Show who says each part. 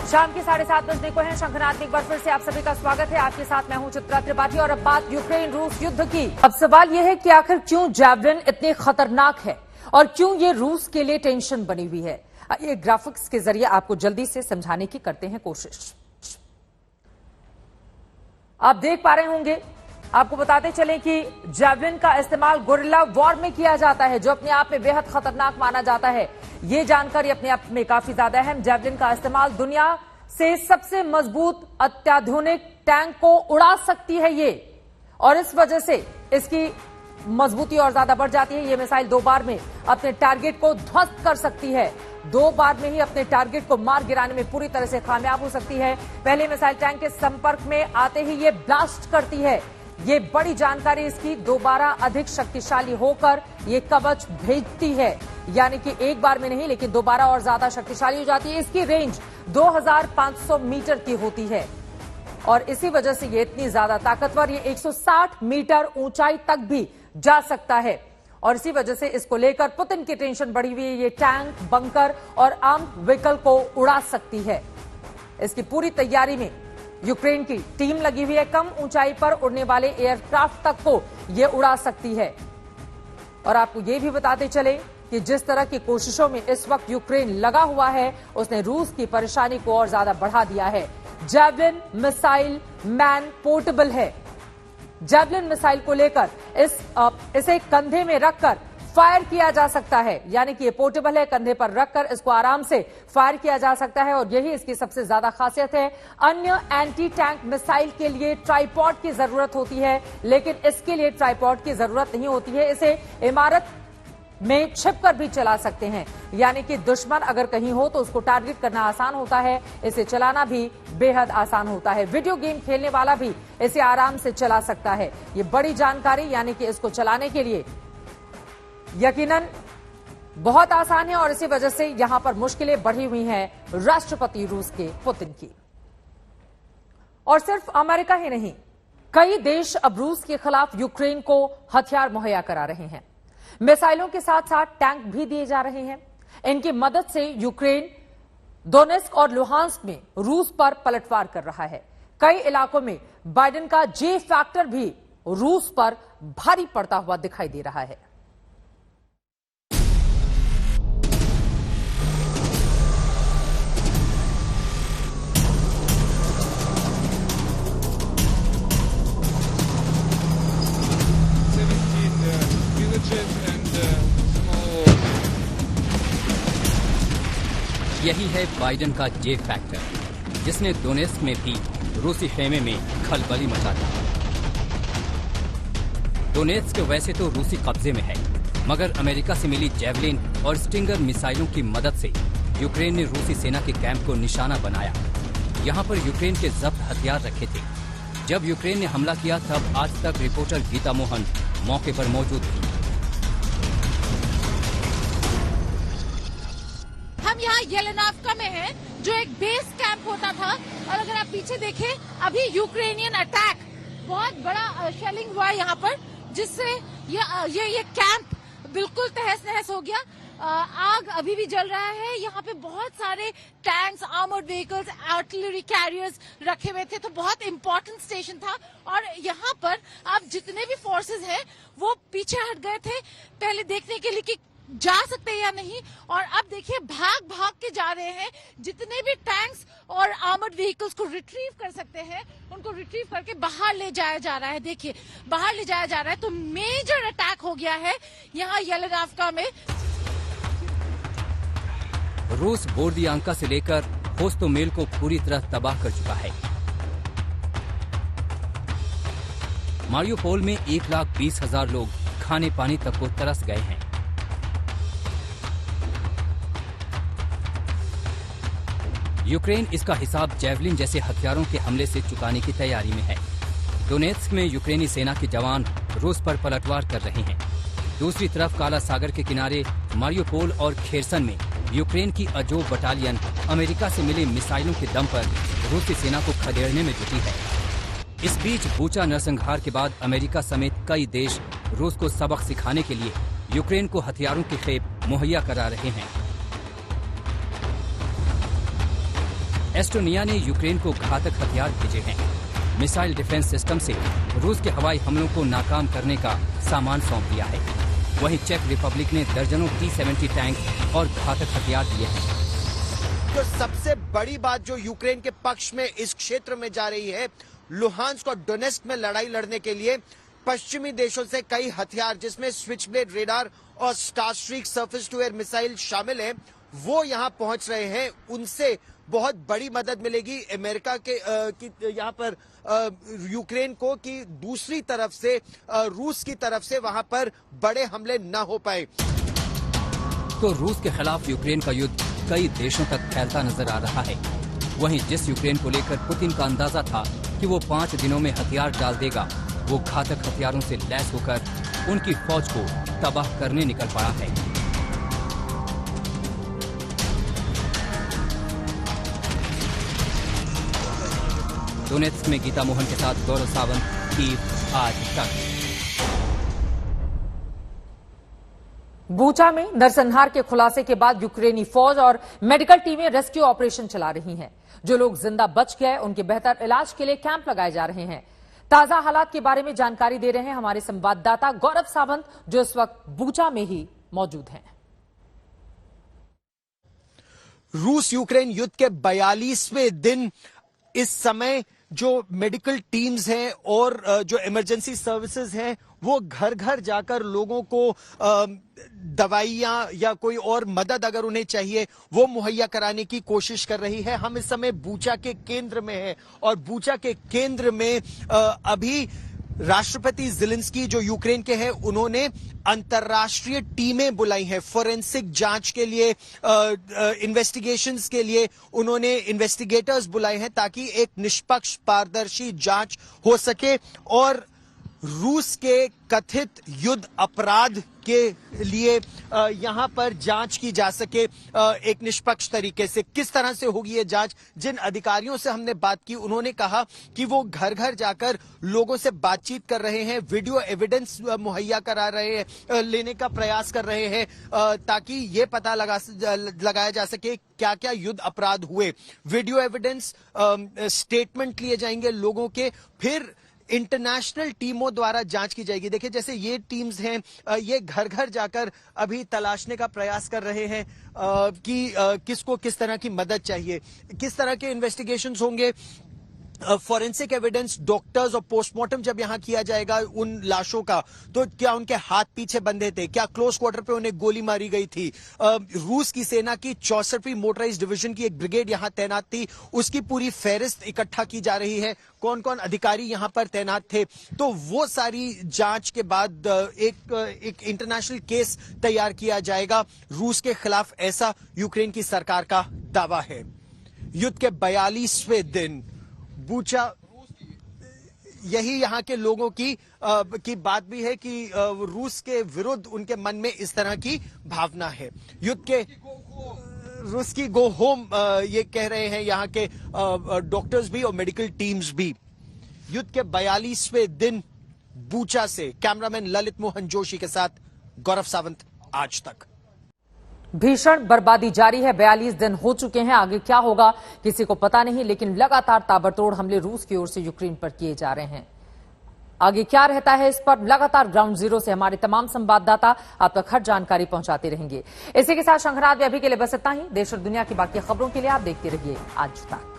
Speaker 1: शाम के 7:30 बजने को है। शंखनाद में एक बार फिर से आप सभी का स्वागत है। आपके साथ मैं हूं चित्रा त्रिपाठी और अब बात यूक्रेन रूस युद्ध की। अब सवाल यह है कि आखिर क्यों जैवलिन इतने खतरनाक है और क्यों ये रूस के लिए टेंशन बनी हुई है। ये ग्राफिक्स के जरिए आपको जल्दी से समझाने की करते हैं कोशिश। आप देख पा रहे होंगे, आपको बताते चलें कि जैवलिन का इस्तेमाल गुरिल्ला वॉर में किया जाता है, जो अपने आप में बेहद खतरनाक माना जाता है। ये जानकारी अपने आप में काफी ज्यादा अहम। जैवलिन का इस्तेमाल दुनिया से सबसे मजबूत अत्याधुनिक टैंक को उड़ा सकती है ये, और इस वजह से इसकी मजबूती और ज्यादा बढ़ जाती है। ये मिसाइल 2 बार में अपने टारगेट को ध्वस्त कर सकती है। 2 बार में ही अपने टारगेट को मार गिराने में पूरी तरह से कामयाब हो सकती है। पहले मिसाइल टैंक के संपर्क में आते ही ये ब्लास्ट करती है। ये बड़ी जानकारी इसकी दोबारा अधिक शक्तिशाली होकर ये कवच भेजती है, यानी कि 1 बार में नहीं लेकिन दोबारा और ज्यादा शक्तिशाली हो जाती है। इसकी रेंज 2500 मीटर की होती है और इसी वजह से ये इतनी ज्यादा ताकतवर, ये 160 मीटर ऊंचाई तक भी जा सकता है। और इसी वजह से इसको लेकर पुतिन की टेंशन बढ़ी हुई है। ये टैंक, बंकर और आर्म्ड व्हीकल को उड़ा सकती है। इसकी पूरी तैयारी में यूक्रेन की टीम लगी हुई है। कम ऊंचाई पर उड़ने वाले एयरक्राफ्ट तक को यह उड़ा सकती है। और आपको यह भी बताते चले कि जिस तरह की कोशिशों में इस वक्त यूक्रेन लगा हुआ है, उसने रूस की परेशानी को और ज्यादा बढ़ा दिया है। जैवलिन मिसाइल मैन पोर्टेबल है। जैवलिन मिसाइल को लेकर इसे कंधे में रखकर फायर किया जा सकता है, यानी कि ये पोर्टेबल है, कंधे पर रखकर इसको आराम से फायर किया जा सकता है और यही इसकी सबसे ज्यादा खासियत है। अन्य एंटी टैंक मिसाइल के लिए ट्राइपॉड की जरूरत होती है, लेकिन इसके लिए ट्राइपॉड की जरूरत नहीं होती है। इसे इमारत में छिपकर भी चला सकते हैं, यानी कि दुश्मन अगर कहीं हो तो उसको टारगेट करना आसान होता है, इसे चलाना भी बेहद आसान होता है। वीडियो गेम खेलने वाला भी इसे आराम से चला सकता है। ये बड़ी जानकारी, यानी कि इसको चलाने के लिए यकीनन बहुत आसान है और इसी वजह से यहां पर मुश्किलें बढ़ी हुई हैं राष्ट्रपति रूस के पुतिन की। और सिर्फ अमेरिका ही नहीं, कई देश अब रूस के खिलाफ यूक्रेन को हथियार मुहैया करा रहे हैं। मिसाइलों के साथ साथ टैंक भी दिए जा रहे हैं। इनकी मदद से यूक्रेन दोनेस्क और लुहांस्क में रूस पर पलटवार कर रहा है। कई इलाकों में बाइडेन का जे फैक्टर भी रूस पर भारी पड़ता हुआ दिखाई दे रहा है।
Speaker 2: यही है बाइडेन का जे फैक्टर, जिसने डोनेस्क में भी रूसी खेमे में खलबली मचा दी। डोनेस्क वैसे तो रूसी कब्जे में है, मगर अमेरिका से मिली जैवलिन और स्टिंगर मिसाइलों की मदद से यूक्रेन ने रूसी सेना के कैंप को निशाना बनाया। यहाँ पर यूक्रेन के जब्त हथियार रखे थे। जब यूक्रेन ने हमला किया तब आज तक रिपोर्टर गीता मोहन मौके पर मौजूद थी।
Speaker 3: हम यहाँ येलेनावका में हैं, जो एक बेस कैंप होता था, और अगर आप पीछे देखें अभी यूक्रेनियन अटैक, बहुत बड़ा शेलिंग हुआ है यहाँ पर, जिससे ये कैंप बिल्कुल तहस नहस हो गया। आग अभी भी जल रहा है। यहाँ पे बहुत सारे tanks, armoured vehicles, artillery carriers रखे हुए थे, तो बहुत इंपॉर्टेंट स्टेशन था। और यहाँ पर अब जितने भी फोर्सेस हैं वो पीछे हट गए थे पहले देखने के लिए कि जा सकते हैं या नहीं, और अब देखिए भाग भाग के जा रहे हैं। जितने भी टैंक्स और आर्मर्ड व्हीकल्स को रिट्रीव कर सकते हैं उनको रिट्रीव करके बाहर ले जाया जा रहा है। देखिए बाहर ले जाया जा रहा है। तो मेजर अटैक हो गया है यहाँ येलेनावका में।
Speaker 2: रूस बोर्दियांका से लेकर होस्टोमेल को पूरी तरह तबाह कर चुका है। मारियोपोल में 1,20,000 लोग खाने पानी तक को तरस गए हैं। यूक्रेन इसका हिसाब जैवलिन जैसे हथियारों के हमले से चुकाने की तैयारी में है। डोनेत्स्क में यूक्रेनी सेना के जवान रूस पर पलटवार कर रहे हैं। दूसरी तरफ काला सागर के किनारे मारियोपोल और खेरसन में यूक्रेन की अजोव बटालियन अमेरिका से मिले मिसाइलों के दम पर रूसी सेना को खदेड़ने में जुटी है। इस बीच बूचा नरसंहार के बाद अमेरिका समेत कई देश रूस को सबक सिखाने के लिए यूक्रेन को हथियारों की खेप मुहैया करा रहे हैं। एस्टोनिया ने यूक्रेन को घातक हथियार भेजे हैं। मिसाइल डिफेंस सिस्टम से रूस के हवाई हमलों को नाकाम करने का सामान सौंप दिया है। वहीं चेक रिपब्लिक ने दर्जनों T-70 टैंक और घातक हथियार दिए हैं।
Speaker 4: तो सबसे बड़ी बात जो यूक्रेन के पक्ष में इस क्षेत्र में जा रही है, लुहांस्क और डोनेस्क में लड़ाई लड़ने के लिए पश्चिमी देशों से कई हथियार, जिसमें स्विच ब्लेड रेडार और Starstreak surface to air missile शामिल हैं, वो यहां पहुंच रहे हैं। उनसे बहुत बड़ी मदद मिलेगी अमेरिका के यहां पर यूक्रेन को, कि दूसरी तरफ से रूस की तरफ से वहां पर बड़े हमले न हो पाए।
Speaker 2: तो रूस के खिलाफ यूक्रेन का युद्ध कई देशों तक फैलता नजर आ रहा है। वहीं जिस यूक्रेन को लेकर पुतिन का अंदाजा था कि वो 5 दिनों में हथियार डाल देगा, वो घातक हथियारों से लैस होकर उनकी फौज को तबाह करने निकल पड़ा है। डोनेत्स्क में गीता मोहन के साथ गौरव सावंत, कीव आज तक।
Speaker 1: बूचा में नरसंहार के खुलासे के बाद यूक्रेनी फौज और मेडिकल टीमें रेस्क्यू ऑपरेशन चला रही हैं। जो लोग जिंदा बच गए उनके बेहतर इलाज के लिए कैंप लगाए जा रहे हैं। ताजा हालात के बारे में जानकारी दे रहे हैं हमारे संवाददाता गौरव सावंत, जो इस वक्त बूचा में ही मौजूद हैं।
Speaker 4: रूस यूक्रेन युद्ध के 42वें दिन इस समय जो मेडिकल टीम्स हैं और जो इमरजेंसी सर्विसेज हैं, वो घर घर जाकर लोगों को दवाइयां या कोई और मदद अगर उन्हें चाहिए वो मुहैया कराने की कोशिश कर रही है। हम इस समय बूचा के केंद्र में हैं और बूचा के केंद्र में अभी राष्ट्रपति ज़ेलेंस्की जो यूक्रेन के हैं, उन्होंने अंतर्राष्ट्रीय टीमें बुलाई हैं फोरेंसिक जांच के लिए, इन्वेस्टिगेशंस के लिए उन्होंने इन्वेस्टिगेटर्स बुलाए हैं, ताकि एक निष्पक्ष पारदर्शी जांच हो सके और रूस के कथित युद्ध अपराध के लिए यहां पर जांच की जा सके एक निष्पक्ष तरीके से। किस तरह से होगी ये जांच? जिन अधिकारियों से हमने बात की, उन्होंने कहा कि वो घर घर जाकर लोगों से बातचीत कर रहे हैं, वीडियो एविडेंस मुहैया करा रहे हैं, लेने का प्रयास कर रहे हैं, ताकि ये पता लगाया जा सके क्या क्या युद्ध अपराध हुए। वीडियो एविडेंस, स्टेटमेंट लिए जाएंगे लोगों के, फिर इंटरनेशनल टीमों द्वारा जांच की जाएगी। देखिए, जैसे ये टीम्स हैं, ये घर घर जाकर अभी तलाशने का प्रयास कर रहे हैं कि किसको किस तरह की मदद चाहिए, किस तरह के इन्वेस्टिगेशंस होंगे। फॉरेंसिक एविडेंस, डॉक्टर्स और पोस्टमार्टम जब यहां किया जाएगा उन लाशों का, तो क्या उनके हाथ पीछे बंधे थे, क्या क्लोज क्वार्टर पे उन्हें गोली मारी गई थी। रूस की सेना की 64वीं मोटराइज्ड डिवीजन की एक ब्रिगेड यहां तैनात थी, उसकी पूरी फेहरिस्त इकट्ठा की जा रही है, कौन कौन अधिकारी यहां पर तैनात थे। तो वो सारी जांच के बाद एक इंटरनेशनल केस तैयार किया जाएगा रूस के खिलाफ, ऐसा यूक्रेन की सरकार का दावा है। युद्ध के 42वें दिन बूचा, यही यहाँ के लोगों की बात भी है कि रूस के विरुद्ध उनके मन में इस तरह की भावना है। युद्ध के रूस की गो होम ये कह रहे हैं यहाँ के डॉक्टर्स भी और मेडिकल टीम्स भी। युद्ध के 42वें दिन बूचा से कैमरामैन ललित मोहन जोशी के साथ गौरव सावंत, आज तक।
Speaker 1: भीषण बर्बादी जारी है, 42 दिन हो चुके हैं, आगे क्या होगा किसी को पता नहीं, लेकिन लगातार ताबड़तोड़ हमले रूस की ओर से यूक्रेन पर किए जा रहे हैं। आगे क्या रहता है इस पर लगातार ग्राउंड जीरो से हमारे तमाम संवाददाता आप तक हर जानकारी पहुंचाते रहेंगे। इसी के साथ शंखनाद में अभी के लिए बस इतना ही। देश और दुनिया की बाकी खबरों के लिए आप देखते रहिए आज तक।